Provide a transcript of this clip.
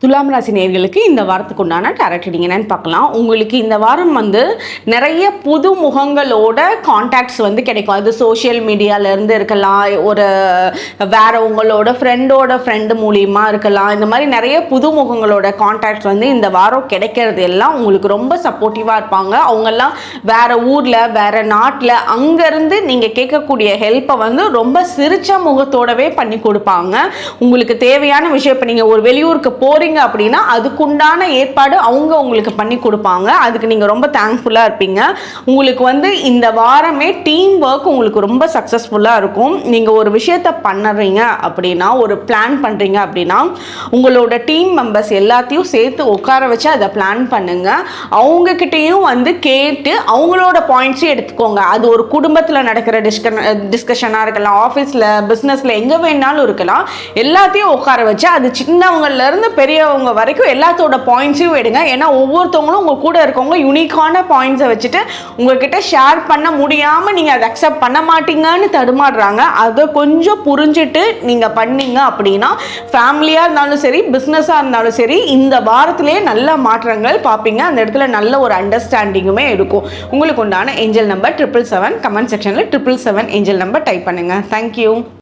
துலாம் ராசி நேயர்களுக்கு இந்த வாரத்துக்கு உண்டான டாரட் ரீடிங் என்னன்னு பார்க்கலாம். உங்களுக்கு இந்த வாரம் நிறைய புது முகங்களோட கான்டாக்ட்ஸ் கிடைக்கும். அது சோஷியல் மீடியாவிலேருந்து இருக்கலாம், ஒரு வேற உங்களோட ஃப்ரெண்டு மூலியமாக இருக்கலாம். இந்த மாதிரி நிறைய புது முகங்களோட கான்டாக்ட்ஸ் இந்த வாரம் கிடைக்கிறது எல்லாம் உங்களுக்கு ரொம்ப சப்போர்ட்டிவாக இருப்பாங்க. அவங்கெல்லாம் வேற ஊரில் வேற நாட்டில் அங்கேருந்து நீங்கள் கேட்கக்கூடிய ஹெல்ப்பை ரொம்ப சிரிச்ச முகத்தோடவே பண்ணி கொடுப்பாங்க. உங்களுக்கு தேவையான விஷயம், இப்போ நீங்கள் ஒரு வெளியூருக்கு போகிறீங்க அப்படின்னா அதுக்குண்டான ஏற்பாடு அவங்க உங்களுக்கு பண்ணி கொடுப்பாங்க. அதுக்கு நீங்க ரொம்ப தேங்க்ஃபுல்லா இருப்பீங்க. உங்களுக்கு இந்த வாரமே டீம் ஒர்க் உங்களுக்கு ரொம்ப சக்சஸ்ஃபுல்லா இருக்கும். நீங்க ஒரு விஷயத்தை பண்ணுறீங்க அப்படின்னா, ஒரு பிளான் பண்றீங்க அப்படின்னா, உங்களோட டீம் மெம்பர்ஸ் எல்லாத்தையும் சேர்த்து உட்கார வச்சு அதை பிளான் பண்ணுங்க. அவங்க கிட்டேயும் கேட்டு அவங்களோட பாயிண்ட்ஸையும் எடுத்துக்கோங்க. அது ஒரு குடும்பத்தில் நடக்கிற டிஸ்கஷனாக இருக்கலாம், ஆஃபீஸில் பிஸ்னஸில் எங்கே வேணாலும் இருக்கலாம். எல்லாத்தையும் உட்கார வச்சு அது சின்னவங்கலேருந்து பெரியவங்க வரைக்கும் எல்லாத்தோட பாயிண்ட்ஸையும் எடுங்க. ஏன்னா ஒவ்வொருத்தவங்களும் உங்கள் கூட இருக்கவங்க யூனிக்கான பாயிண்ட்ஸை வச்சுட்டு உங்ககிட்ட ஷேர் பண்ண முடியாமல் நீங்கள் அதை அக்செப்ட் பண்ண மாட்டீங்கன்னு தடுமாறுறாங்க. அதை கொஞ்சம் புரிஞ்சுட்டு நீங்கள் பண்ணீங்க அப்படின்னா, ஃபேமிலியாக இருந்தாலும் சரி, பிஸ்னஸாக இருந்தாலும் சரி, இந்த வாரத்திலேயே நல்ல மாற்றங்கள் பார்ப்பீங்க. அந்த இடத்துல நல்ல ஒரு அண்டர்ஸ்டாண்டிங்குமே இருக்கும். உங்களுக்கு உண்டான ஏஞ்சல் நம்பர் 777. கமெண்ட் செக்ஷனில் 777 ஏஞ்சல் நம்பர் டைப் பண்ணுங்கள். தேங்க்யூ.